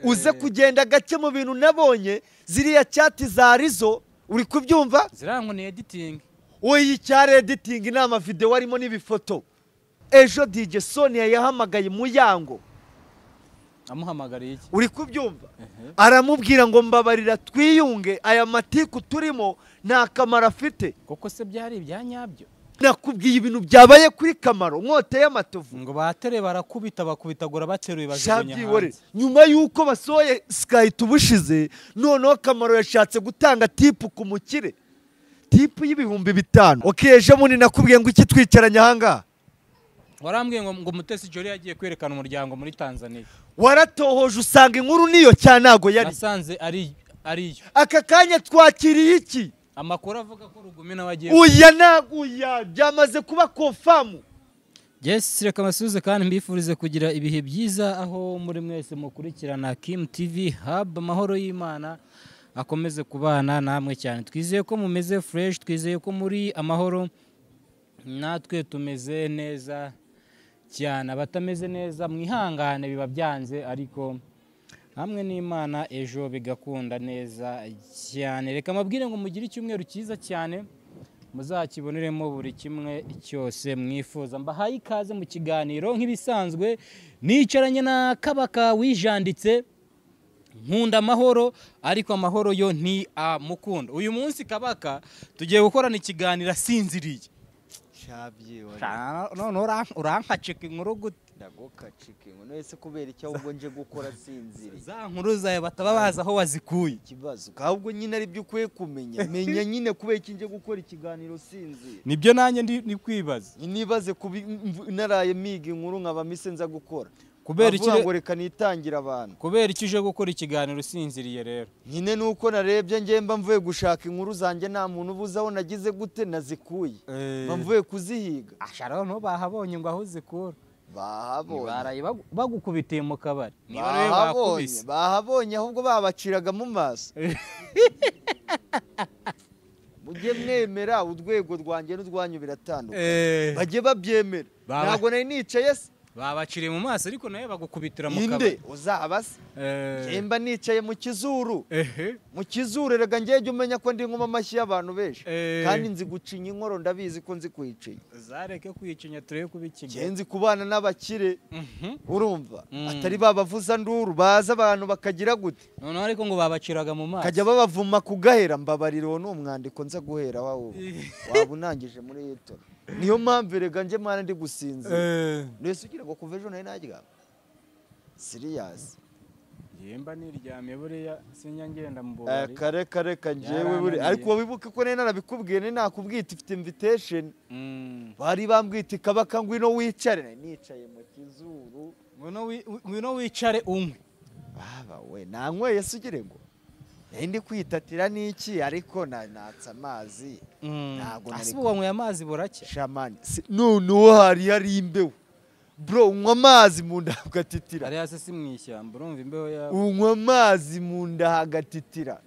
uze kugenda gake mu bintu nabonye ziriya chat za Rizo uri kubyumva zirango ni editing oyi cyare editing inama video warimo n'ibifoto ejo DJ Sonia yahamagaye Muyango amuhamagariye iki uri kubyumva aramubwira ngo mbabarira twiyunge aya matiku turimo nta kamaro afite koko se byari ibyanyabyo nakubwiye ibintu byabaye kuri Kamaro nkote y'amatovu ngo batere bakubitagura bateruye bajugunya hanze nyuma yuko basoye Sky tubushize noneho Kamaro yashatse gutanga tipu ku mukire tipu y'ibihumbi 5 okay ejo munini nakubwiye ngo iki twicaranye hanga warambwiye ngo Mutesi Jolly yagiye kwerekana umuryango muri Tanzania waratohoje usanga inkuru niyo cyanago yari nasanze ariyo aka kanya twakiriye iki amakuru avuga ko Rugumi nawe agiye uya naguya byamaze kuba confirm yes reka masuze kandi mbifurize kugira ibihe byiza aho muri mwese mukurikirana Kim TV Hub amahoro y'Imana akomeze kubana namwe cyane twizeye ko mumeze fresh twizeye ko muri amahoro natwe tumeze neza cyane abatameze neza mwihangane biba byanze ariko hamwe n'Imana ejo bigakunda neza cyane reka mabwire ngo mugire icyumweru cyiza cyane muzakiboneremo buri kimwe cyose mwifuza mbahaye ikaze mu kiganiro nk'ibisanzwe nicaranye na Kabaka wijanditse nkunda amahoro ariko amahoro yo nti amukunda uyu munsi Kabaka tugiye gukorana ikiganiro asinziriye none urankacika inkuru gute ndagokacika inkuru nese kubera icyo ahubwo nje gukora sinziriye za nkuru zawe bataba bazi aho wazikuye ikibazo ahubwo nyine ari byo ukwiye kumenya menya nyine kubera iki nje gukora ikiganiro sinziriye nibyo nanjye ndi kwibaza nibaze naraye miga inkuru nkaba mise nza gukora kubera iki ngo reka nitangira abantu kubera iki uje gukora ikiganiro usinziriye rero nyine nuko narebye ngemba mvuye gushaka inkuru zanjye nta muntu ubuzaho nagize gute nazikuye mvuye kuzihiga ashara no bahabonye ngo aho zikura bahabonye baraye bagukubitiye mu kabari niba rero bakubise bahabonye ahubwo babaciraga mu maso mujye mwemera urwego rwanjye n'urwanyu biratandukanye bajye babyemera ntabwo nari nicaye se babaciriye mu maso ariko nawe bagukubitira mu kabari inde uzabase ngemba nicaye mu kizuru mu kizuru rega ngeje umenya ko ndi nkoma amashyi y'abantu benshi kandi nzi gucinya inkoro ndabizi ko nzi kwicinya zareke kwicinya turebe kubikiga genzi kubana n'abakire urumva atari babavuza nduru baza abantu bakagira gute none ariko ngo babaciraga mu maso kajya babavuma kugahera mbabariro n'umwandiko nza guhera wawo waba unangije muri yitoro niyo mpamvu rega nje mwana ndi gusinzira nese ugira ngo kuva ejo nari naryama serious yemba niryamye buriya sinya ngenda mu bubari kare njyewe buri ariko wibuke ko nari narabikubwiye ni nakubwita ifite invitation bari bambwita Kabaka ngwino wicare nicaye mu kizuru ngwino wicare umwe baba we nanyweye sugire ngo ndi kwitatira niki ariko natsa amazi ntago nari asibuwe amazi burake shamani none hari imbeho bro unywa amazi mu nda hagatitira ari hasi simwishyamba urumva imbeho yawe unywa amazi mu nda hagatitira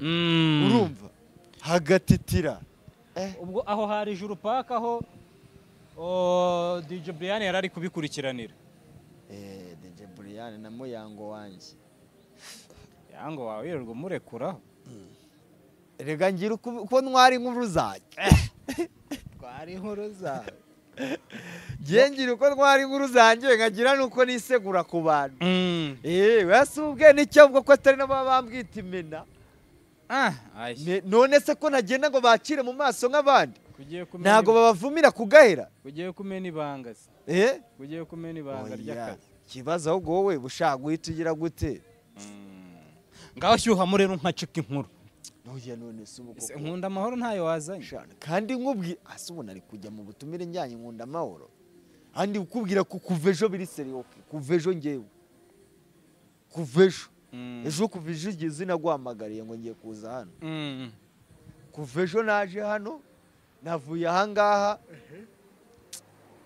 urumva hagatitira ubwo aho hari Juru Park aho DJ Brian yari ari kubikurikiranira DJ Brian na Muyango wanjye yango wawe yerwa murekuraho rega ngira uko ntwari inkuru zanjye twari inkuru zawe ngira uko ntwari inkuru zanjye nkagira nuko nisegura ku bantu wasubwe n'icyo ubwo ko atari nabo bambwita imena none se ko nagenda ngo bakire mu maso nk'abandi ntago babavumira kugahera ugiye kumena ibanga se ugiye kumena ibanga ry'akazi kibazo ahubwo wowe bushaka guhita ugira gute ngaho shyuha murero nkacika inkuru ntuye none se ubu koko nkunda amahoro ntayo wazanye kandi nkubwi asubona ari kujya mu butumire njyanye nkunda amahoro andi ukubwira ko kuva ejo biri serioke kuva ejo ngewe kuva ejo kuva ejo igize naguhamagariye ngo ngiye kuza hano kuva ejo naje hano navuye ahangaha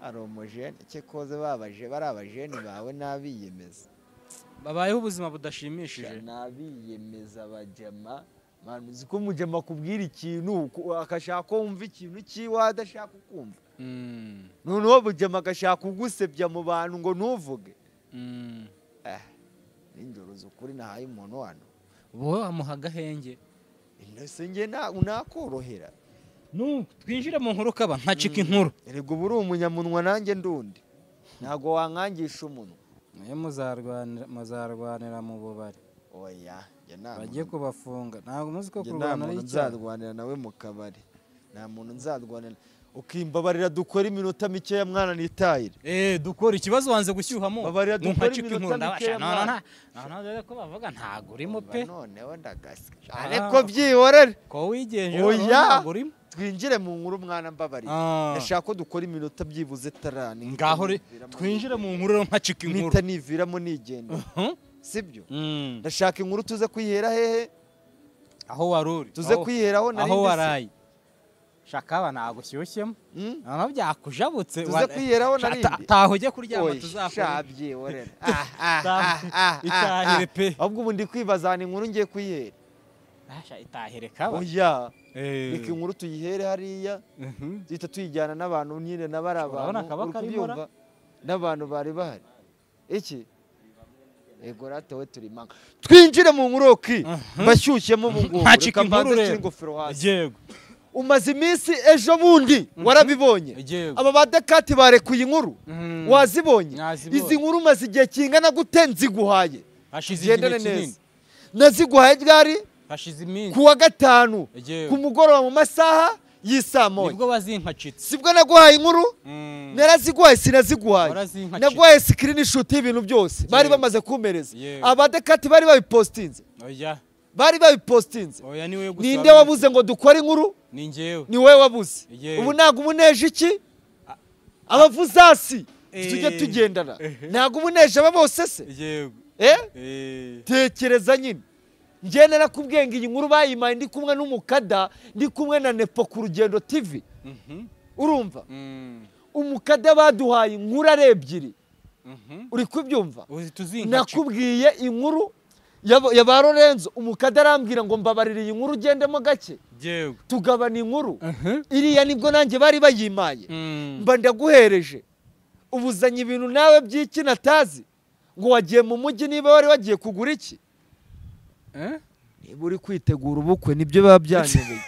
ari umujene cyekoze babaje bari abajene bawe nabiyemeza babayeho ubuzima budashimishije nabiyemeza bajama manu ziko mujama kubwira ikintu akashaka ko wumva ikintu kiwa adashaka kumva noneho bujama agashaka kugusebya mu bantu ngo ntuvuge ninjoro z'ukuri nahaye umuntu hano wowe wamuha agahenge ese njye nakorohera twinjire mu nkuru kaba nkacika inkuru erega ubu uri umunyamunwa nanjye ndundi ntabwo wankangisha umunwa nayo muzarwanira mu bubari oya bagiye kubafunga ntabwo muzi ko kurwana ari icyaha nzarwanira nawe mu kabari nta muntu nzarwanira ukimbabarira dukora iminota mikeya mwana nitahire dukora ikibazo wanze gushyuhamo babarira dukora iminota mikeya none ko bavuga ntago urimo pe noneho ndagase ariko byihorere ko wigenje ntago urimo twinjire mu nkuru mwana mbabarira ndashaka ko dukora iminota byibuze tarani ngaho twinjire mu nkuru nkacika inkuru nita niviramo nigenda sibyo ndashaka inkuru tuze kwihera hehe aho waruri tuze kwiheraho nari aho warayi shakaba nagushyushyemo none byakujabutse tuze kwiheraho nari taho ujye kuryama tuzakora shabye orera itahire pe ahubwo ubu ndi kwibaza ni inkuru ngiye kwihera itahire kaba oya reka inkuru tuyihere hariya duhita tuyijyana n'abantu nyine n'abari abantu n'abantu bari bahari iki ego ratowe turi manga twinjire mu nkuru ki bashyushyemo mu ngubu nkacika inkuru rero yego umaze iminsi ejo bundi warabibonye aba badekati barekuye inkuru wazibonye izi nkuru umaze igihe kingana gute nziguhaye gendane neza naziguhaye ryari kuwa gatanu ku mugoroba mu masaha y'isamoya nibwo bazinkacitse sibwo naguhaye inkuru naraziguhaye sinaziguhaye naguhaye screenshot y'ibintu byose bari bamaze kumereza abadekati bari babipostinze bari babipostinze ninde wabuze ngo dukore inkuru ni njyewe ni wewe wabuze ubu ntago ubuneje iki abavuzasi tujye tugendana ntago ubuneje aba bose se tekereza nyine njye narakubwiye ngo iyi nkuru bayimaye ndi kumwe n'umukada ndi kumwe na Nepo ku Rugendo TV urumva umukada baduhaye inkuru ari ebyiri uri kubyumva nakubwiye inkuru ya ba Lorenzo umukada arambwira ngo mbabarire iyi nkuru ugendemo gake tugabana inkuru iriya nibwo nanjye bari bayimaye mba ndaguhereje ubuzanye ibintu nawe by'iki natazi ngo wagiye mu mujyi niba wari wagiye kugura iki niba uri kwitegura ubukwe nibyo biba byanyobeye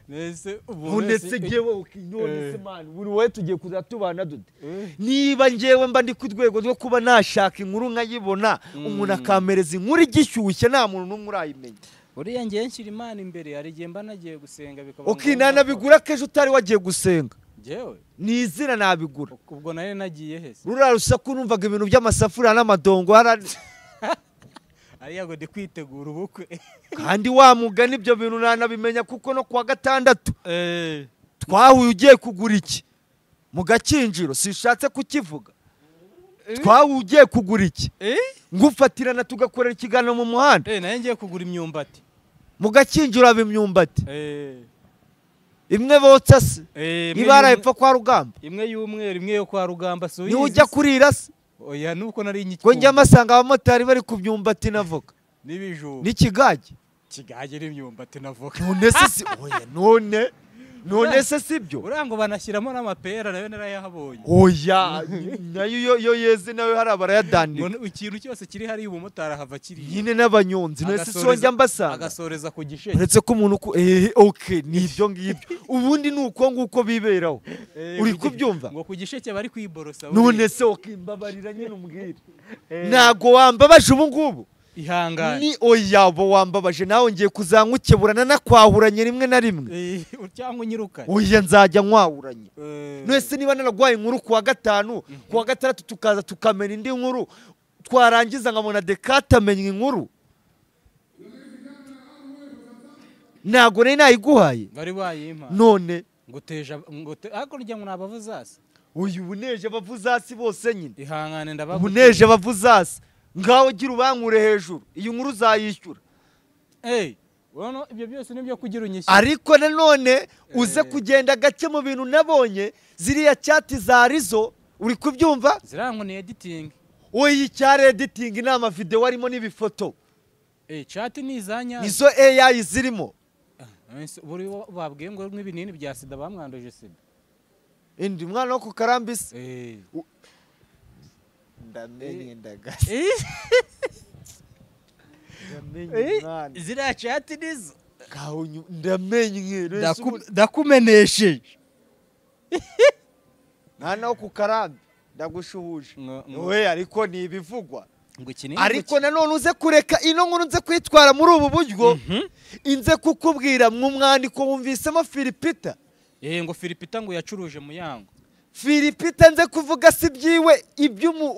ndetse ngewe none mani buri wowe tugiye kuza tubana dute niba ngewe mba ndi ku rwego rwo kuba nashaka inkuru nkayibona umuntu akamereza inkuru igishyushye nta muntu n'umwe urayimenya uriya ngewe nshyira Imana imbere hari igihe mba nagiye gusenga bikaba nanabigura ko ejo utari wagiye gusenga ngewe ni izina nabigura ubwo nayo nagiye hese ruriya rusaku numvaga ibintu by'amasafuriya n'amadongo ariya ngo ndi kwitegura ubukwe kandi wa mugani ibyo bintu nanabimenya kuko no kuwa gatandatu twahuye ugiye kugura iki mu Gakinjiro sishatse kukivuga twahuye ugiye kugura iki ngufatirana tugakorera ikiganiro mu muhanda nayo ngiye kugura imyumbati mu Gakinjiro haba imyumbati imwe botsa se ibara hepfo kwa Rugamba imwe y'umweru imwe yo kwa Rugamba ni ujya kurira se oya nuko nari nyiki ko njya masanga abamotari bari ku myumbati navuga n'ibijumba n'ikigage n'imyumbati navuga none se si oya none se sibyo urango banashyiramo n'amapera nayo narayahabonye oya nayo yo yeze nayo hari abarayadandika ikintu cyose kiri hari umumotari ahava kiri nyine n'abanyonzi none se sonjya mbasanga agasoreza ku gisheke uretse ko umuntu okay nibyo ngibyo ubundi nuko nguko biberaho uri kubyumva ngo ku gisheke bari kwiborosa none se okimbabarira nyine umbwire nago wambabaje ubu ngubu ihangane ni oya bo wambabaje nawe ngiye kuzankukeburana nakwahuranye rimwe na rimwe cyangwa unyirukanye oya nzajya nkwahuranye nwese niba naragwaye inkuru kuwa gatanu kuwa gatandatu tukaza tukamena indi nkuru twarangiza nkamona Dekata amenya inkuru ntago nari nayiguhaye bari bayimpa none nguteja ariko rya ngo nabavuzasi uyu buneje abavuzasi bose nyine ihangane ndabavuga buneje abavuzasi ngaho gira ubankure hejuru iyi nkuru uzayishyura ibyo byose nibyo kugira unyishyura ariko nanone uze kugenda gake mu bintu nabonye ziriya chat za Rizo uri kubyumva zirango ni editing oyi cyari editing inama video arimo n'ibifoto chat ni izanya nizo AI zirimo buri babwiye ngo n'ibinini bya sida bamwanduje sida indi mwana wo ku karambisi ndamenye ndagase ndamenye mwana ziriya chat nizo ndamenye ndakumenesheje nta naho ku karambi ndagushuhuje we ariko ni ibivugwa ariko nanone uze kureka ino nkuru nze kwitwara muri ubu buryo inze kukubwira mwumwandiko wumvisemo Filipita ngo Filipita ngo yacuruje Muyango Filipita nze kuvuga si byiwe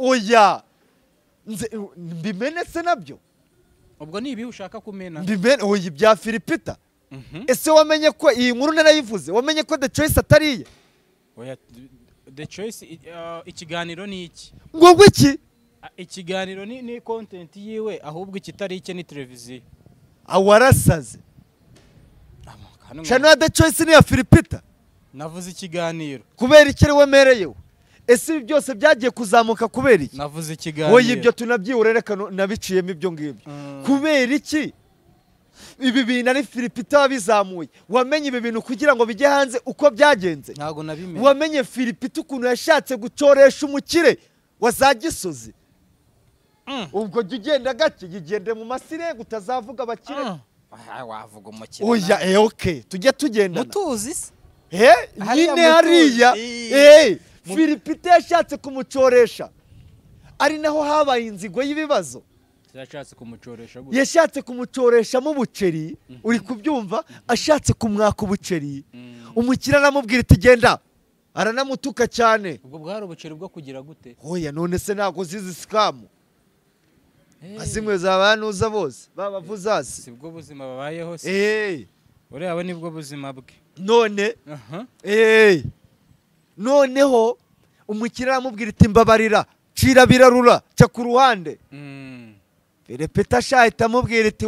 oya mbimenetse nabyo ubwo ni ibi ushaka kumena oya bya Filipita ese wamenye ko iyi nkuru narayivuze wamenye ko The Choice atariye oya The Choice ikiganiro ni iki ngo iki ikiganiro ni content yiwe ahubwo ikitari icye ni televiziyo awarasaze channel The Choice ni ya Filipita navuze ikiganiro kubera iki wemereyeho ese ibi byose byagiye kuzamuka kubera iki navuze ikiganiro oya ibyo tunabyiure reka nabiciyemo ibyo ngibyo kubera iki ibi bintu ari Filipita wabizamuye wamenye ibi bintu kugira ngo bijye hanze uko byagenze ntago nabimenye wamenye Filipita ukuntu yashatse gucoresha umukire wa za Gisozi ubwo ugenda gake gigende mu masire gutazavuga abakire wavuga umukire oya okay tujye tugendana mutuzi se nyine hariya Filipita yashatse kumucoresha ari naho habaye inzigo y'ibibazo yashatse kumucoresha gute yashatse kumucoresha mu buceri uri kubyumva ashatse kumwaka ubuceri umukire aramubwira iti genda aranamutuka cyane ubwo bwari ubuceri bwo kugira gute oya none se nago zizi scam azimwe zabanuza bose babavuzazi sibwo buzima babayeho se uri abo nibwo buzima bwe none noneho umukire aramubwira iti mbabarira cira birarura cya ku ruhande Filipita ashahita amubwira iti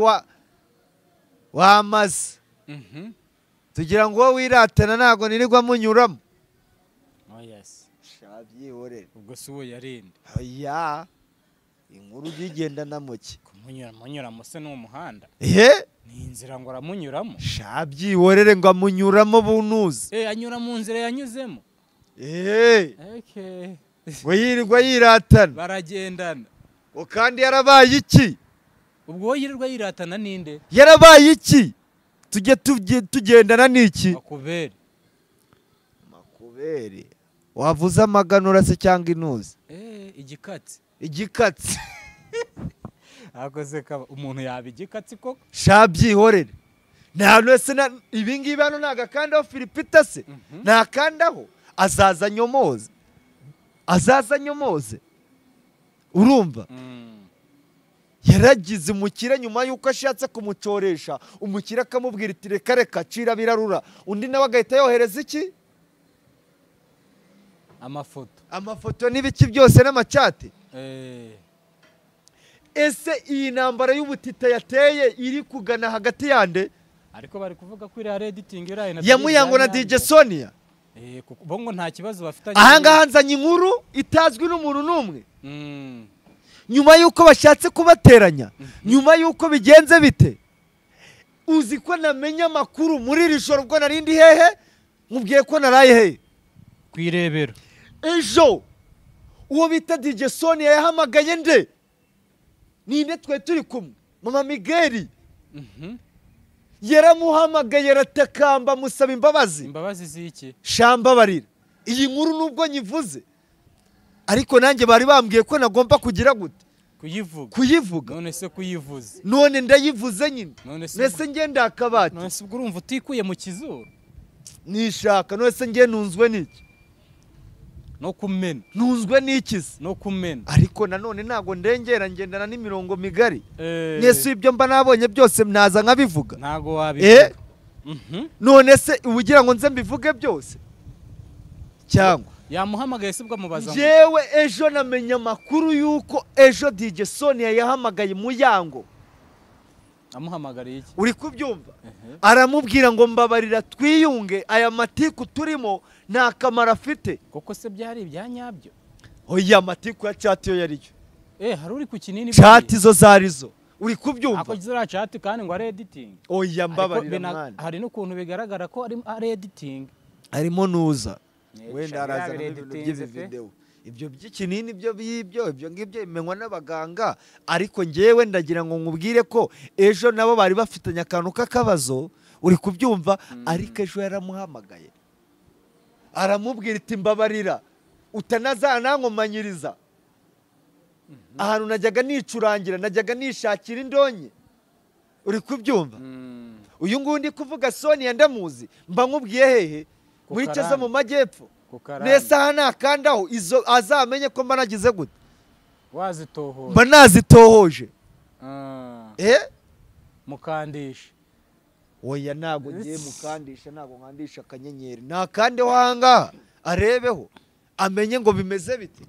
wamaze tugira ngo wowe wiratana ntago nirirwa munyuramo shabyihorere ubwo si uwo yarinde oya inkuru ugigenda na muke kumunyuramo se n'umuhanda ni inzira ngo aramunyuramo shabyihorere ngo amunyuramo bunuze anyura mu nzira yanyuzemo ngo yirirwa yiratana baragendana kandi yarabaye iki ubwo wowe yirirwa yiratana ninde yarabaye iki tujye tugendana n'iki makubere wavuze amaganura se cyangwa inuzi igikatsi akoze kaba umuntu yaba igikatsi koko shabyihorere nta wese ibi ngibi hano nagakandaho Filipita se ntakandaho azaza nyomoze urumva yaragize umukire nyuma yuko ashatse kumucoresha umukire akamubwira iti reka reka cira birarura undi nawe agahita yohereza iki amafoto n'ibiki byose n'amacate ese iyi ntambara y'ubutita yateye iri kugana hagati yande ariko bari kuvuga ko iri editing iraye na ya Muyango na DJ Sonia bongo nta kibazo bafitanye ahanga hanzanye inkuru itazwi n'umuntu n'umwe nyuma yuko bashatse kubateranya nyuma yuko bigenze bite uzi ko namenya amakuru muri iri joro ubwo narindi hehe mubwiye ko naraye hehe kwirebera ejo uwo bita DJ Sonia yahamagaye nde ninde twe turi kumwe mama Miguel yaramuhamagaye aratakamba musaba imbabazi z'iki shamba barira iyi nkuru nubwo nyivuze ariko nanjye bari bambwiye ko nagomba kugira gute kuyivuga none se kuyivuze none ndayivuze nyine nese ngenda akabati none se urumva utikuye mu kizuru nishaka none se ngiye nunzwe n'iki no kumena nunzwe n'ikizi no kumena ariko nanone ntago ndengera ngendana n'imirongo migari nese ibyo mba nabonye byose mnaza nkabivuga ntago wabivuga none se ubugira ngo nze mbivuge byose cyangwa yamuhamagaye sibwo mubaza jewe ejo namenya makuru yuko ejo DJ Sonia yahamagaye Muyango amuhamagariye iki uri kubyumva aramubwira ngo mbabarira twiyunge aya matiku turimo nta kamaro afite koko se byari ibyanyabyo oya matiku ya chat yo yariyo hari uri ku kinini chat zo zarizo uri kubyumva ako zira chat kandi ngo ari editing oya mbabarira mwana hari n'ukuntu bigaragara ko ari editing arimo nuza wenda araza n'ibintu by'ibi video ibyo by'ikinini ibyo ngibyo bimenywa n'abaganga, ariko ngewe ndagira ngo nkubwire ko ejo nabo bari bafitanye akantu k'akabazo, uri kubyumva, ariko ejo yaramuhamagaye aramubwira iti mbabarira utanazanankomanyiriza, ahantu najyaga nicurangira, najyaga nishakira indonke, uri kubyumva. Uyu nguyu ndi kuvuga Sonia ndamuzi, mba nkubwiye hehe muri cyo mu majyepfo, nese aha nakandaho izo azamenye ko mba nagize gute, wazitohoje, mba nazitohoje. mukandisha oya ntago ngiye mukandisha, ntago nkandisha akanyenyeri, nakande wanga arebeho amenye ngo bimeze bite.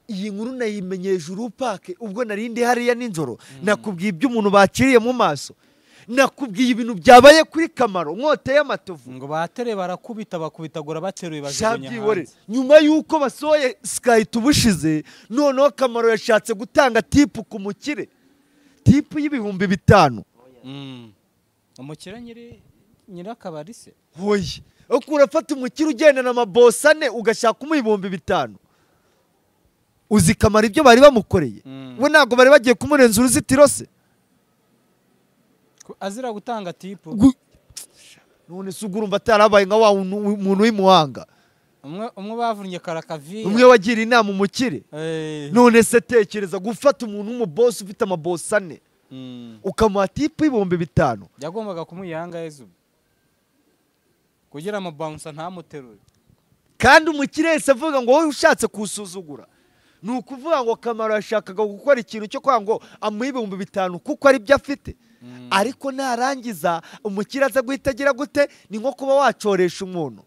Iyi nkuru nayimenye hejuru pake ubwo narindi hariya ninjoro, nakubwiye ibyo umuntu baciriye mu maso, nakubwiye ibintu byabaye kuri Kamaro nkote y'amatovu, ngo batere barakubita bakubitagura bateruye bajugunya hanze. Nyuma yuko basohoye Sky tubushize, noneho Kamaro yashatse gutanga tipu ku mukire, tipu y'ibihumbi 5. Umukire nyirakabari se hoye uko urafata umukire ugenda na mabosane ugashaka umuha 5,000. Uzi Kamaro ibyo bari bamukoreye, we ntago bari bagiye kumurenza uruzitiro se, azira gutanga tipu. none se urumva atarabaye nka wa umuntu w'imuhanga, umwe bavunnye karakaviya, umwe wagira inama umukire. None se tekereza gufata umuntu w'umubosi ufite amabosane ukamuha tipu y'5,000. yagombaga kumuyanga Yezu kugira amabansa ntamuterure, kandi umukire wese avuga ngo wowe ushatse kusuzugura, ni ukuvuga ngo Kamaro yashakaga gukora ikintu cyo kwa ngo amuha 5,000 kuko ari byo afite. Ariko narangiza umukire aza guhita agira gute, ni nko kuba wacoresha umuntu.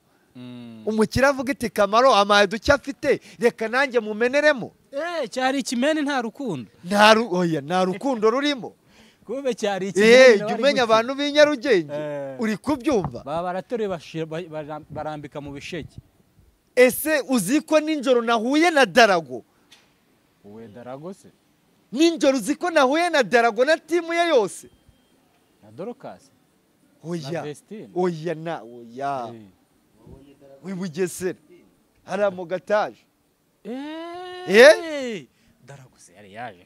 Umukire avuga iti Kamaro amaye duke afite, reka nanjye mumeneremo. cyari ikimene nta rukundo, nta rukundo rurimo. kube cyari ikimene. Jya umenya abantu b'inyarugenge, uri kubyumva, baba barateruye barambika mu bisheke. Ese uzi ko ninjoro nahuye na Darago? Uwe Darago se? Ninjoro uzi ko nahuye na Darago na timu ye yose? Na Dorcas? Oya. Oya. Wibugesera. Hara mu gataje. Darago se yari yaje.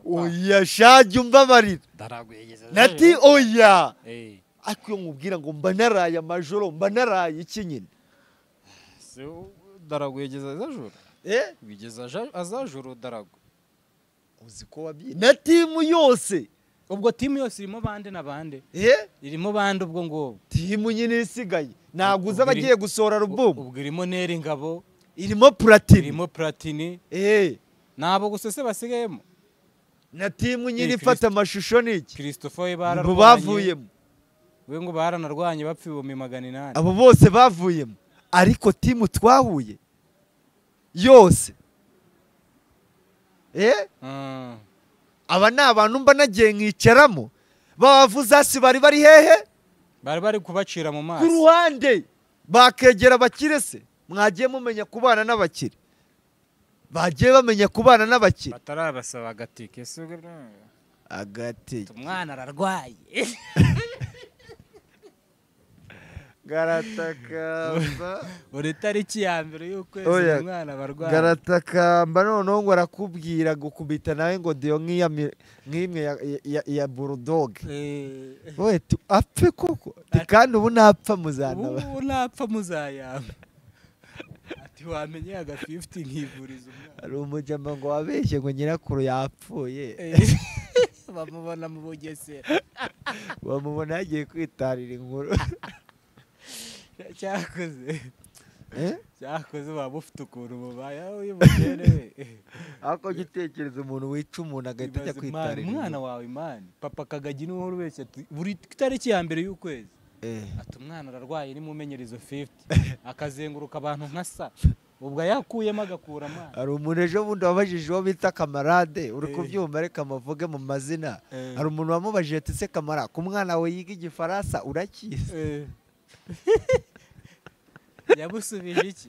Oya shaje umbabarira. Darago yegeze. Nati oya. Akwiye nkubwira ngo mba naraye amajoro, mba naraye iki nyine. Darago yegeze azajoro. Bigeze azajoro Darago. Uzi ko wabye na timu yose. Ubwo timu yose irimo bande na bande? Irimo bande ubwo ngo timu nyine isigaye. Naguza bagiye gusohora album. Ubwo irimo Neri Ngabo, irimo Platini. Irimo Platini. Nabo gusese basigayemo. Na timu nyine ifata amashusho niki? Christopher bararwanye. Bavuyemo. We ngo baranarwanye bapfiwe 800. Abo bose bavuyemo. Ariko timu twahuye yose aba ni abantu mba nagiye nkicaramo bavuze hasi bari hehe, bari kubacira mu maso ku ruhande bakegera abakire. Se mwagiye mumenya kubana n'abakire, bagiye bamenya kubana n'abakire, batarabasaba agatike. agatike umwana ararwaye garatakamba uri tariki ya mbere y'ukwezi umwana barwaye. Garatakamba noneho ngo arakubwira gukubita nawe ngo diyo nk'imwe ya bulldog. Wowe apfe koko, kandi ubu napfa muzanaba, ubu napfa muzayamba. Ati wamenye aga 50 nkivuriza umwana. Hari umujama ngo wabeshye ngo nyirakuru yapfuye, bamubona mu Bugesera, bamubona yagiye kwitarira inkuru. cyakoze waba ufite ukuntu mubayeho uyu mugere. Ako gitekereza umuntu wica umuntu agahita ajya kwitarira umwana wawe Imana. Papa Kagagi niwe urubeshya buri tariki ya mbere y'ukwezi. Ati umwana ararwaye nimumenyereza 50 akazenguruka abantu nkasa, ubwo yakuyemo agakura amana. Hari umuntu ejo bundi wabajije uwo bita Kamarade, uri kubyumva reka amavuge mu mazina. Hari umuntu wamubajije ati se Kamara ku mwana we yiga igifaransa urakize? Yabusubije iki?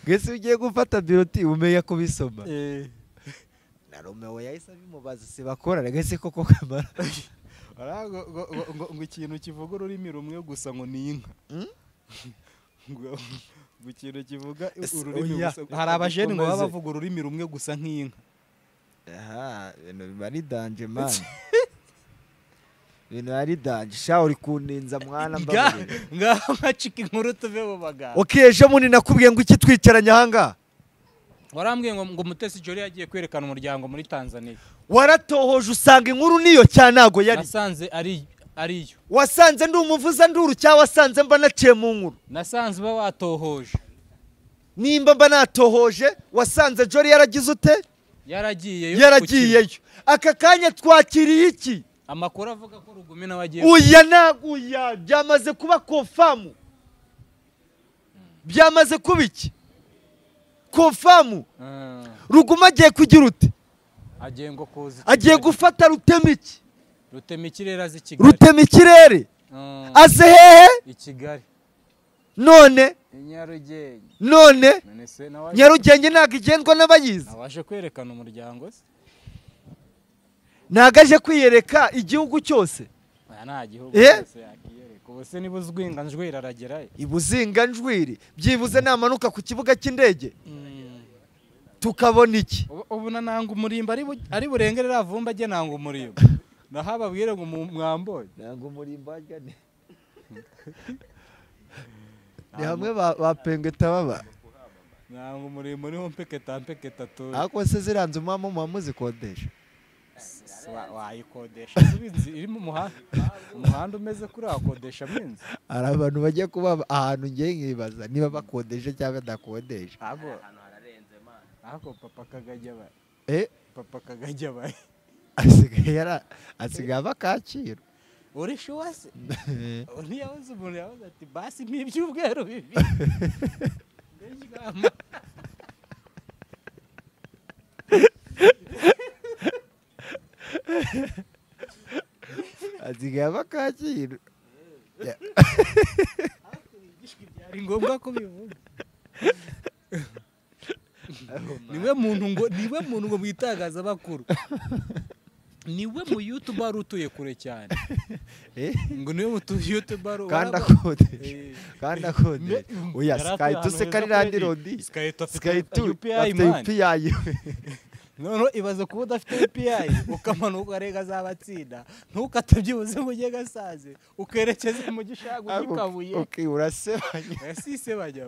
Gese ugiye gufata biroti umenya kubisoma. Na Romeo yahise bimubaza se bakora gese koko Kamara. ngo ikintu kivuga ururimi rumwe gusa ngo ni inka. mu kintu kivuga ururimi gusa hari abajene ngo baba bavuga ururimi rumwe gusa nk'inka ibintu biba ari danje mani ibintu ari danje sha uri kuninza mwana mbabarira ngaho nkacika inkuru tuve mu bagabo ejo mundi nakubwiye ngo iki twicaranye ahangaha warambwiye ngo Mutesi Jolly yagiye kwerekana umuryango muri Tanzania waratohoje usanga inkuru niyo cyanago yari nasanze ariyo wasanze ndi umuvuza nduru cyangwa wasanze mba naciye mu nkuru nasanze ba watohoje nimba mba natohoje wasanze Jolly yaragize ute yaragiyeyo aka kanya twakiriye iki amakuru avuga ko Rugumi nawe agiye naguya byamaze kuba confirm byamaze kuba iki confirm Rugumi agiye kugira ute agiye gufata Rutemikirere azi Kigali Rutemikirere aze hehe i Kigali none Nyarugenge ntago igendwa n'abayizi abashe kwerekana umuryango se ntago aje kwiyereka igihugu cyose nta gihugu cyose yakiyereka ubu se niba uzwinga njwira aragerayo ibuzinga njwiri byibuze namanuka ku kibuga cy'indege tukabona iki ubu nanga umurimba ari burengerera avumba ajye nanga umurimba naho ababwire ngo mwamboye nanga umurimba ajyane ni hamwe bapengeta baba nanga umurimbo niho mpeketa tu ako se ziranze umwamo muzikodesha wayikodesha iri mu umuhanda umeze kuri wakodesha minzi hari abantu bagiye kuba ahantu ngiye nkibaza niba bakodesha cyangwa badakodesha ako papa kagajya baye asigaye abakaciro uri shuwa se ntiyabuze umuntu yabuze ati basi nk'ibyumweru bibi asigaye abakaciro byari ngombwa ko bivuga niwe muntu ngo mwitangazamakuru niwe mu YouTube ari utuye kure cyane ngo niwe mu YouTube ari kandi akodesha oya Sky tuse karirandi rodi Sky tu UPI none ibaze kuba udafite UPI ukamanuka arega zabatsinda ntukatabyibuze ngo ujye gasaze ukerekeza mu gishago gikabuye okay urasebanya yasisebanya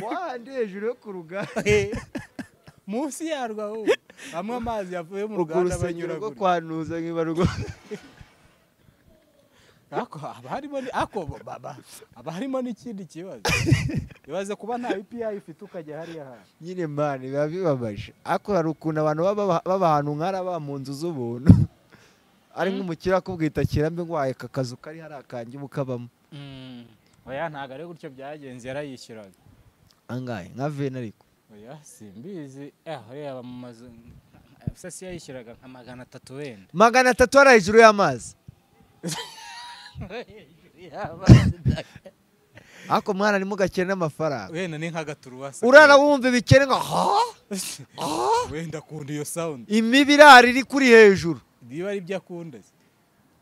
wandi hejuru yo kuruga munsi yarwa ho amwe amazi yavuye mu ruganda banyura rwo kwanuza nkibarugo harimo n'ikindi kibazo bibaze kuba nta UPI ufite ukajya hariya hantu nyine mani biba bibabaje ako hari ukuntu abantu baba ahantu nk'araba mu nzu z'ubuntu ari nk'umukire akubwita kirambe ngo waye kakazu kari hari akanjye mukabamo oya ntago ari gutyo byagenze yarayishyuraga angahe nka vena ariko oya simbizi reba mu mazu sasi yayishyuraga nka 300 wenda 300 ari hejuru y'amazi ako mwana ni mugakene n'amafaranga wenda ni nka gaturuwasa urara wumva ibikene ngo wenda kunda iyo sound imibirari iri kuri hejuru niba ari byo akunda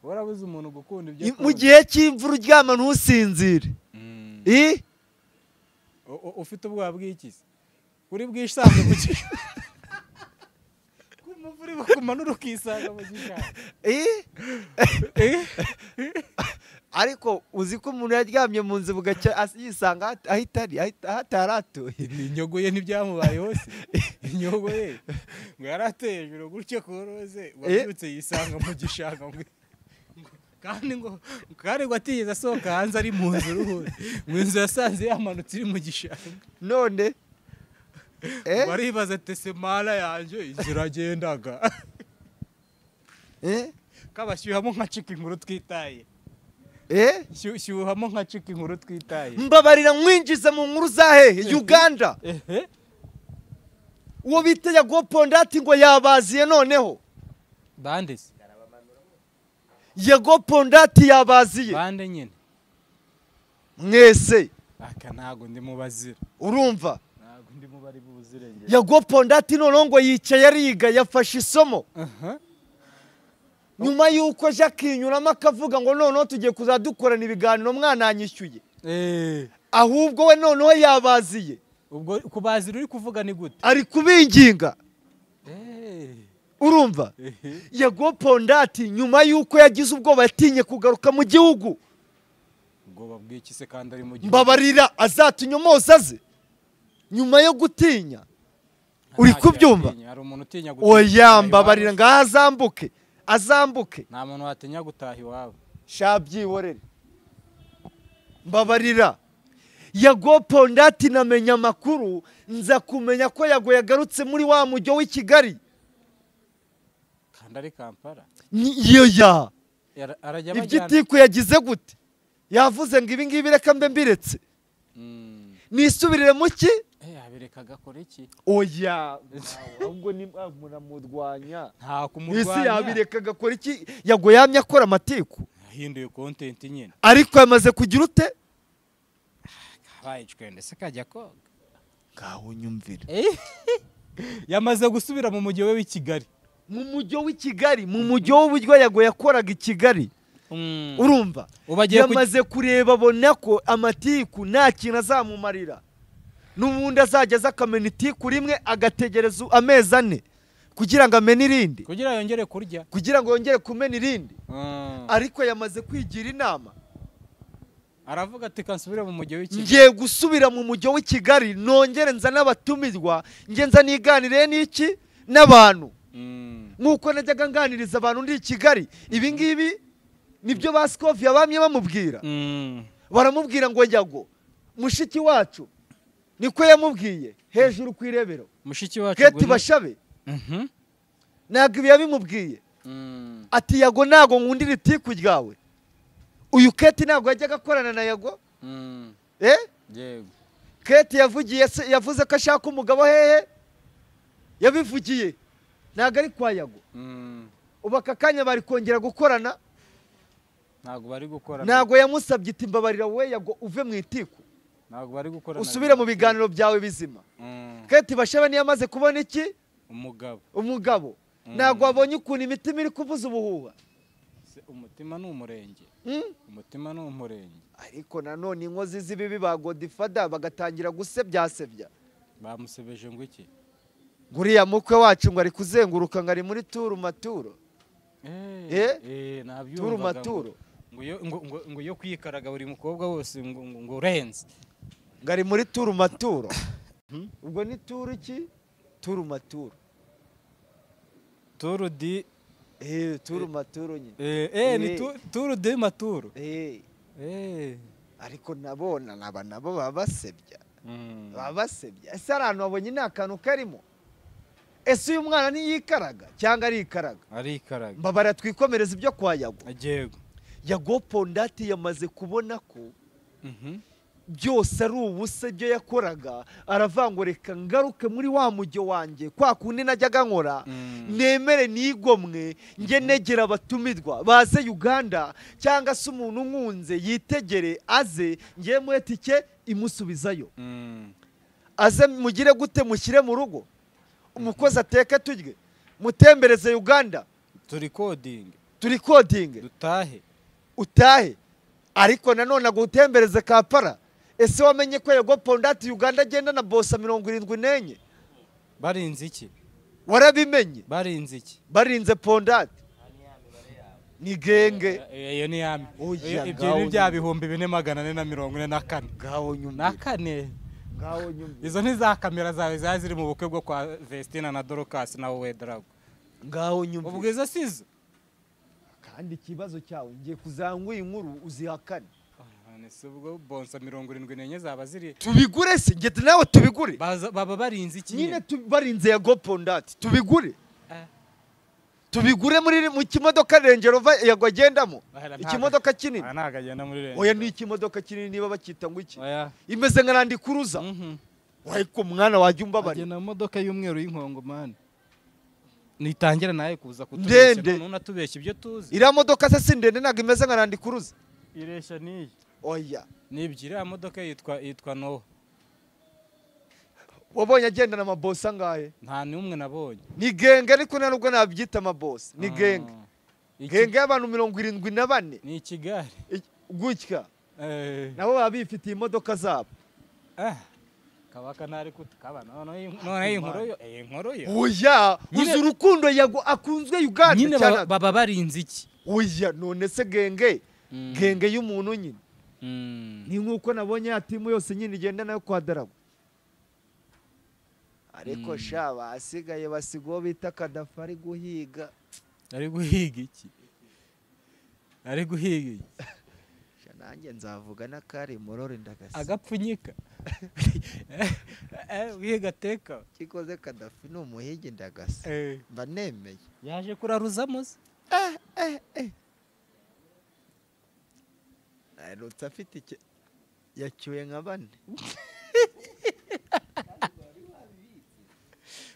warabuze umuntu gukunda ibyo mu gihe cy'imvura uryama ntusinzire ufite ubwoba bw'ikisi uri bwishange mu gisha kumuvuri bakumanura ukisanga mu gisha ariko uzi ko umuntu yaryamye mu nzu bugacya yisanga ahataratuye inyogo ye ntibyamubayeho se inyogo ye ngo yarateye hejuru gutyo koroze wabyutse yisanga mu gishanga kandi ngo atigeze asohoka hanze ari mu nzu ruhuri mu nzu yasanze yamanutse iri mu gishanga none baribaza tese mara yanjye ziragendaga kabashyuhamo nka cika inkuru twitaye shyuhamo nka cika inkuru twitaye mbabarira mwinjiza mu nkuru za hehe Uganda uwo bita Yago Pondati ngo yabaziye noneho bande se Yago Pondati yabaziye bande nyine mwese aka ntago ndi mubazira urumva ntago ndi mubari buzirenge Yago Pondati noneho ngo yicaye ariga yafashe isomo nyuma yuko Jacques inyuramo akavuga ngo noneho tugiye kuzadukorana ibiganiro mwana anyishyuye ahubwo we noneho yabaziye. ubwo kubazira uri kuvuga ni gute? Ari kubinginga. Urumva? Yago Pondati nyuma yuko yagize ubwoba yatinye kugaruka mu gihugu. Ubwoba bw'iki se kandi ari mu gihugu? Mbabarira azatunyomoza ze nyuma yo gutinya. Uri kubyumva? Hari umuntu utinya gutinya. Oya mbabarira ngaho azambuke. Nta muntu watinya gutaha iwabo. Shabyiborere. Mbabarira. Yago Pondati namenya amakuru nza kumenya ko Yago yagarutse muri wa mujyo w'i Kigali. Kandi ari Kampala. Yoya. Arajya bajyana. Ibyitiku yagize gute? Yavuze ngo ibi ngibi reka mbe mbiretse. Nisubirire mu ki? Abireka gakora iki? Oya. Ahubwo ni muramurwanya. Nta kumurwanya. Isi yabireka gakora iki? Yago yamye akora amatiku. Yahinduye content nyine. Ariko yamaze kugira ute? Bayicwende se kajya koga. Ngaho nyumvira. Yamaze gusubira mu mujyi we w'i Kigali. Mu mujyo w'i Kigali, mu mujyo w'uburyo Yago yakoraga i Kigali. Urumva? Yamaze kureba abona ko amatiku nta kintu azamumarira. N'ubundi azageza akamena itiku rimwe agategereza amezi 4 kugira ngo amene irindi. Kugira yongere kurya. Kugira ngo yongere kumena irindi. Ariko yamaze kwigira inama. Aravuga ati kansubira mu mujyi w'i Kigali. Ngiye gusubira mu mujyo w'i Kigali nongere nza n'abatumirwa ngenza niganire n'iki n'abantu. Nkuko najyaga nganiriza abantu ndi i Kigali. Ibi ngibi nibyo ba Scoff yabamye bamubwira. Baramubwira ngo Yago mushiki wacu niko yamubwiye hejuru kwirebero. Mushiki wacu Keti Bashabe. Ntabwo yabimubwiye. Ati Yago nago nkundira itiku ryawe. Uyu Keti ntabwo yajyaga akorana na Yago. Yego. Keti yavuze ko ashaka umugabo hehe? Yabivugiye. Ntabwo ari kwa Yago. Ubu aka kanya bari kongera gukorana. Ntabwo bari gukorana. Ntabwo yamusabye iti mbabarira we Yago uve mu itiku. Ntabwo bari gukorana. Usubire mu biganiro byawe bizima. Keti Bashabe niyo amaze kubona iki? Umugabo. Ntabwo wabonye ukuntu imitima iri kuvuza ubuhuha. Umutima ni umurenge. Umutima ni umurenge. Ariko nanone inkozi z'ibibi ba Godfather bagatangira gusebya. Bamusebeje ngo iki? Nguriya mukwe wacu ngo ari kuzenguruka ngo ari muri turu maturo. Nabyumvaga. Turu maturo. Ngo yo kwikaraga buri mukobwa wose ngo urenze. Ngo ari muri turu maturo. Ubwo ni turu ki? Turu maturo. Turu di turu maturo nyine. Ni turu de maturo. Ariko nabona nabo babasebya. Babasebya. Ese arantu wabonye nta kantu karimo. Ese uyu mwana niyikaraga cyangwa ari ikaraga? Ari ikaraga. Mbabara twikomereza ibyo kwa Yago. Yego. Yago Pondati yamaze kubona ko byose ari ubusa ibyo yakoraga. Aravangoreka ngaruke muri wa mujyo wanjye kwa kundi najyaga nkora. Nemere nigomwe nge negera abatumirwa baze Uganda cyangwa se umuntu nkunze yitegere aze ngiye mu etike imusubizayo. Aze mugire gute mushyire mu rugo. Umukozi ateke turye mutembereze Uganda. Turi coding. Utahe. Ariko nanone agutembereze Kampala. Ese wamenye ko Yago Pondati Uganda agenda na bossa 74? Barinze iki? Warabimenye? Barinze iki? Barinze Pondati. Ni genge. Iyo ni yami. Ibyo ni bya bihumbi 444. Gaho nyuma. Na kane. Gaho nyuma. Izo ni za kamera zawe zaziri mu bukwe bwo kwa Vestina na Dorcas na wowe Drago. Ngaho nyuma. Ubwiza sizo. Kandi ikibazo cyawe ngiye kuzangwa inkuru uzihakane. Nese ubwo bonsa 74 zaba ziri. Tubigure se ngete nawe tubigure. Baba barinze iki nyine barinze Yago Pondati tubigure. Tubigure muri mu kimodoka Range Rover Yago agendamo. Ikimodoka kinini. Nagagenda muri Range. Oya ni ikimodoka kinini niba bakita ngo iki. Imeze nka Land Cruiser. Wayiko mwana wajya umbabari. Agenda mu modoka y'umweru y'inkongo man. Nitangira naye kuza kutubeshya none natubeshya ibyo tuzi. Ira modoka se sindende naga imeze nka Land Cruiser. Iresha niyi. Oya. Nibyira modoka yitwa no. Wabonye agenda na mabossa ngahe? Nta numwe nabonye. Ni genge ariko nubwo nabyita mabossa. Ni genge. Genge y'abantu 74. Ni Kigali. Gutya. nabo baba bifitiye imodoka zabo. kabaka ntari kutukaba none inkuru yo oya uzi urukundo akunzwe Uganda nyine baba barinze iki oya none se genge y'umuntu nyine ni nkuko nabonye atimu yose nyine igenda nayo kwa Darago ariko sha basigaye basigo bita Kadafi ari guhiga iki nanjye nzavuga n'akari Murore Ndagasa agapfunyika wiga teka kikoze Kadafi ni umuhigi Ndagasa mba nemeye yaje kuraruzamo arutse afite yacyuye nka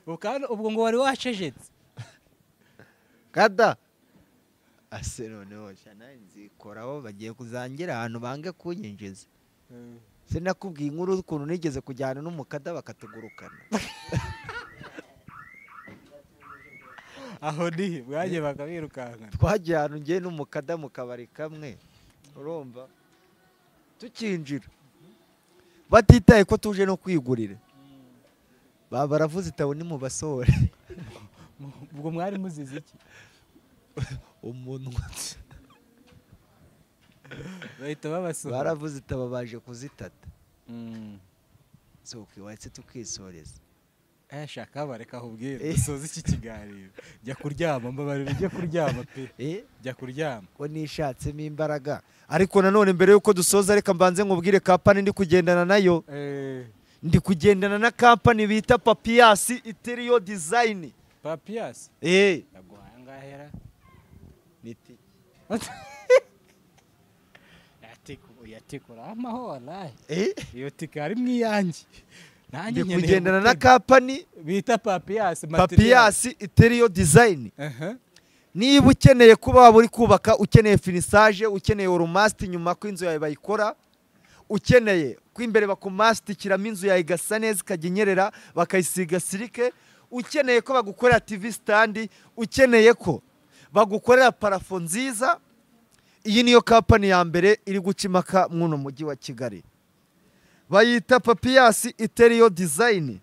4 ubwo ngo wari wacejetse kada ase noneho cyane nzikoraho bagiye kuzangira ahantu bange kunyinjiza sinakubwiye inkuru ukuntu nigeze kujyana n'umukada bakatugurukana aho ni bwaje bakabirukankana twagiye ahantu ngiye n'umukada mu kabari kamwe urumva tukinjira batitaye ko tuje no kwigurira baravuze itabo ni mu basore ubwo mwari muzize iki umunwa bahita babasura baravuze itabo baje kuzitata so ukiwatse tukisoreza shaka bareka ahubwira dusoza iki kiganiro jya kuryama mbabarira jya kuryama pe jya kuryama ko nishatsemo imbaraga ariko nanone mbere yuko dusoza reka mbanze nkubwire company ndi kugendana nayo ndi kugendana na company bita Papias Interior Design. Papias naguhaye ngahera niti yatikura amaho wallahi iyo tikari mwiyange ndi kugendana na company bita Papias Interior Design. Niba ukeneye kuba waba uri kubaka ukeneye finissage ukeneye oromasti nyuma ko inzu yawe bayikora ukeneye ko imbere bakumastikiramo inzu yawe igasa neza ikagenyerera bakayisiga silike ukeneye ko bagukorera TV stand ukeneye ko bagukorera parafo nziza iyi niyo company ya mbere iri gucimaka mwuno mujyi wa Kigali bayita Papias Interior Design.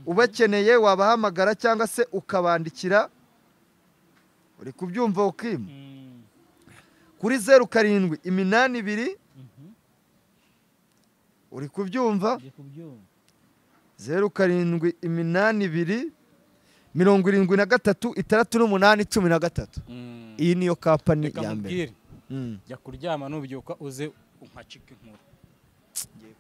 Ubakeneye wabahamagara cyangwa se ukabandikira uri kubyumva ukima kuri 0782 uri kubyumva 0782 73 iyi niyo company ya mbere jya kuryama nubyuka uze umpacike inkuru ngiye